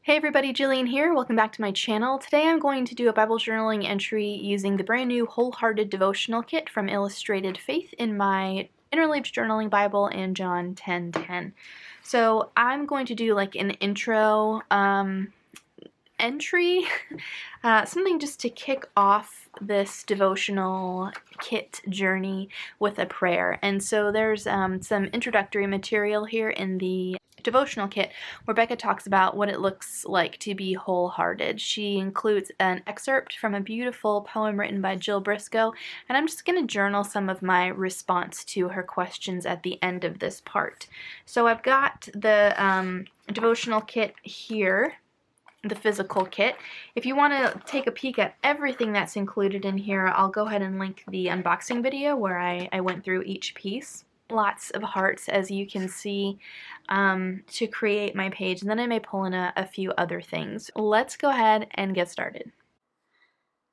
Hey everybody, Jillian here. Welcome back to my channel. Today I'm going to do a Bible journaling entry using the brand new Wholehearted Devotional Kit from Illustrated Faith in my Inner Leaves Journaling Bible and John 10:10. So I'm going to do like an intro entry, something just to kick off this devotional kit journey with a prayer. And so there's some introductory material here in the devotional kit where Becca talks about what it looks like to be wholehearted. She includes an excerpt from a beautiful poem written by Jill Briscoe, and I'm just going to journal some of my response to her questions at the end of this part. So I've got the devotional kit here, the physical kit. If you want to take a peek at everything that's included in here, I'll go ahead and link the unboxing video where I went through each piece. Lots of hearts, as you can see, to create my page, and then I may pull in a few other things. Let's go ahead and get started.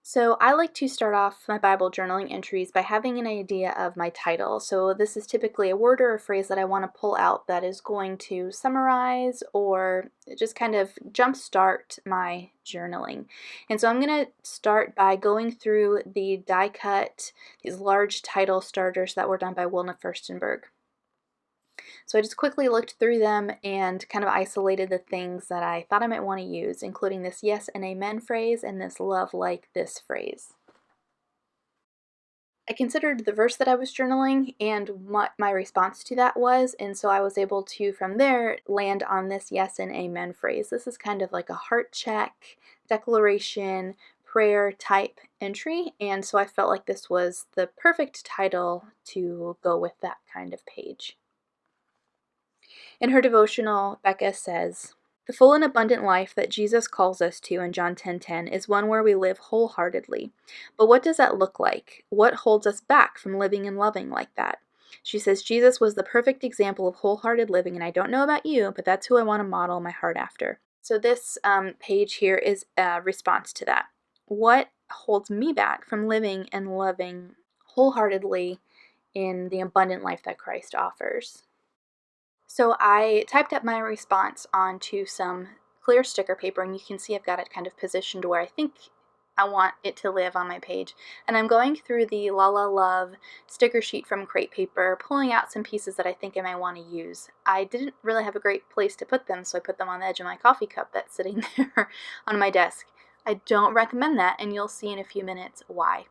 So I like to start off my Bible journaling entries by having an idea of my title. So this is typically a word or a phrase that I want to pull out that is going to summarize or just kind of jumpstart my journaling. And so I'm going to start by going through the die cut, these large title starters that were done by Wilna Furstenberg. So I just quickly looked through them and kind of isolated the things that I thought I might want to use, including this yes and amen phrase and this love like this phrase. I considered the verse that I was journaling and what my response to that was, and so I was able to, from there, land on this yes and amen phrase. This is kind of like a heart check, declaration, prayer type entry, and so I felt like this was the perfect title to go with that kind of page. In her devotional, Becca says, "The full and abundant life that Jesus calls us to in John 10:10 is one where we live wholeheartedly. But what does that look like? What holds us back from living and loving like that?" She says, "Jesus was the perfect example of wholehearted living, and I don't know about you, but that's who I want to model my heart after." So this page here is a response to that. What holds me back from living and loving wholeheartedly in the abundant life that Christ offers? So I typed up my response onto some clear sticker paper, and you can see I've got it kind of positioned where I think I want it to live on my page. And I'm going through the La La Love sticker sheet from Crate Paper, pulling out some pieces that I think I might want to use. I didn't really have a great place to put them, so I put them on the edge of my coffee cup that's sitting there on my desk. I don't recommend that, and you'll see in a few minutes why.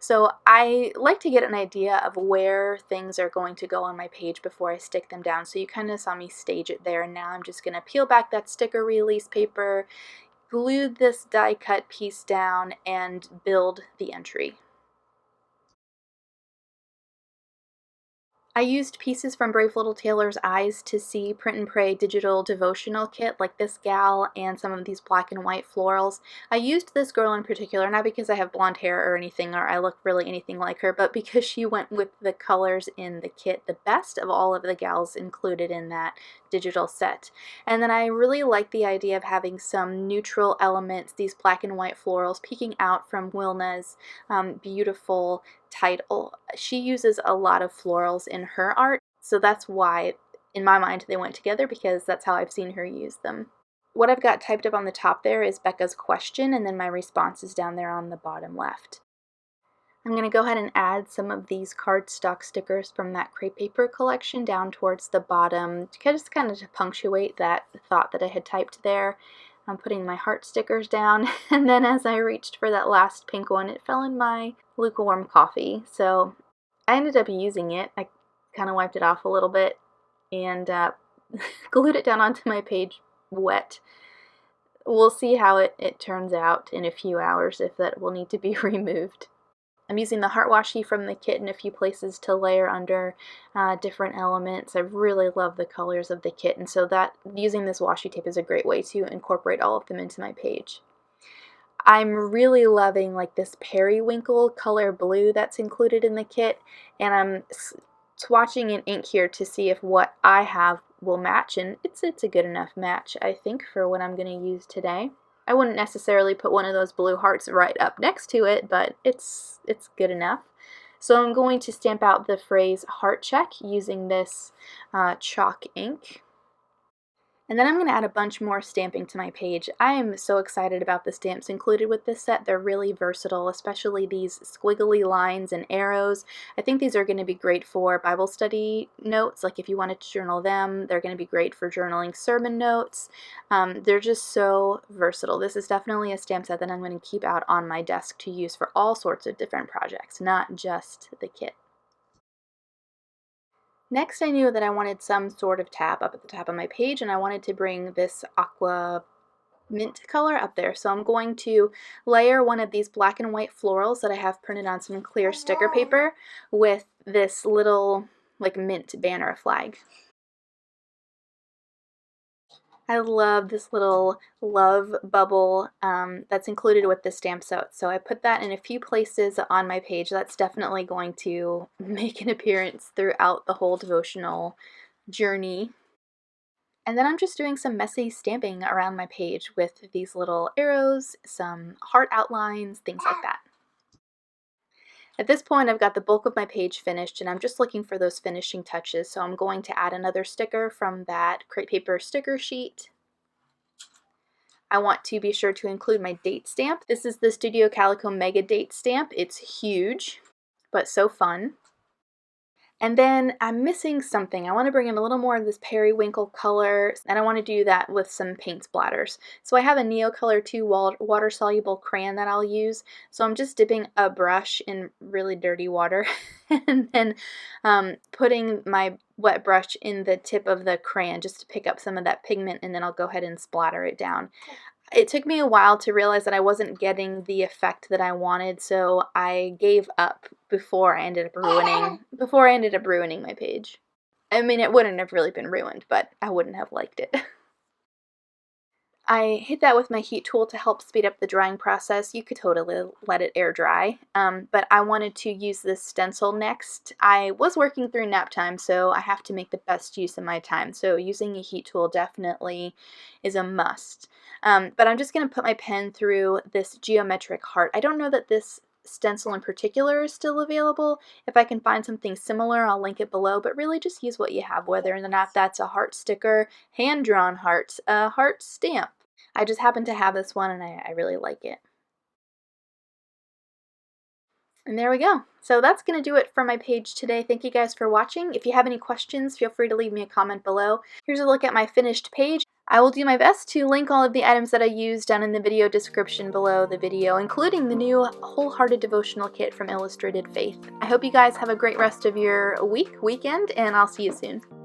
So I like to get an idea of where things are going to go on my page before I stick them down. So you kind of saw me stage it there, and now I'm just going to peel back that sticker release paper, glue this die cut piece down, and build the entry. I used pieces from Brave Little Tailor's Eyes to See Print and Pray digital devotional kit, like this gal and some of these black and white florals. I used this girl in particular, not because I have blonde hair or anything, or I look really anything like her, but because she went with the colors in the kit the best of all of the gals included in that digital set. And then I really like the idea of having some neutral elements, these black and white florals peeking out from Wilna's beautiful title. She uses a lot of florals in her art, so that's why, in my mind, they went together, because that's how I've seen her use them. What I've got typed up on the top there is Becca's question, and then my response is down there on the bottom left. I'm going to go ahead and add some of these cardstock stickers from that Crate Paper collection down towards the bottom, just kind of to punctuate that thought that I had typed there. I'm putting my heart stickers down, and then as I reached for that last pink one, it fell in my lukewarm coffee. So I ended up using it. I kind of wiped it off a little bit and glued it down onto my page wet. We'll see how it turns out in a few hours, if that will need to be removed. I'm using the heart washi from the kit in a few places to layer under different elements. I really love the colors of the kit, and so that using this washi tape is a great way to incorporate all of them into my page. I'm really loving like this periwinkle color blue that's included in the kit, and I'm swatching in ink here to see if what I have will match, and it's a good enough match, I think, for what I'm going to use today. I wouldn't necessarily put one of those blue hearts right up next to it, but it's good enough. So I'm going to stamp out the phrase heart check using this chalk ink. And then I'm going to add a bunch more stamping to my page. I am so excited about the stamps included with this set. They're really versatile, especially these squiggly lines and arrows. I think these are going to be great for Bible study notes, like if you wanted to journal them. They're going to be great for journaling sermon notes. They're just so versatile. This is definitely a stamp set that I'm going to keep out on my desk to use for all sorts of different projects, not just the kit. Next, I knew that I wanted some sort of tab up at the top of my page, and I wanted to bring this aqua mint color up there. So I'm going to layer one of these black and white florals that I have printed on some clear sticker paper with this little like mint banner flag. I love this little love bubble that's included with the stamp set. So I put that in a few places on my page. That's definitely going to make an appearance throughout the whole devotional journey. And then I'm just doing some messy stamping around my page with these little arrows, some heart outlines, things like that. At this point, I've got the bulk of my page finished, and I'm just looking for those finishing touches. So I'm going to add another sticker from that crepe paper sticker sheet. I want to be sure to include my date stamp. This is the Studio Calico Mega Date stamp. It's huge, but so fun. And then I'm missing something. I want to bring in a little more of this periwinkle color, and I want to do that with some paint splatters. So I have a Neo Color 2 water-soluble crayon that I'll use. So I'm just dipping a brush in really dirty water and then putting my wet brush in the tip of the crayon just to pick up some of that pigment, and then I'll go ahead and splatter it down. It took me a while to realize that I wasn't getting the effect that I wanted, so I gave up before I ended up ruining my page. I mean, it wouldn't have really been ruined, but I wouldn't have liked it. I hit that with my heat tool to help speed up the drying process. You could totally let it air dry, but I wanted to use this stencil next. I was working through nap time, so I have to make the best use of my time, so using a heat tool definitely is a must. But I'm just going to put my pen through this geometric heart. I don't know that this stencil in particular is still available. If I can find something similar, I'll link it below, but really just use what you have, whether or not that's a heart sticker, hand-drawn hearts, a heart stamp. I just happen to have this one and I really like it. And there we go. So that's going to do it for my page today. Thank you guys for watching. If you have any questions, feel free to leave me a comment below. Here's a look at my finished page. I will do my best to link all of the items that I used down in the video description below the video, including the new Wholehearted Devotional Kit from Illustrated Faith. I hope you guys have a great rest of your weekend, and I'll see you soon.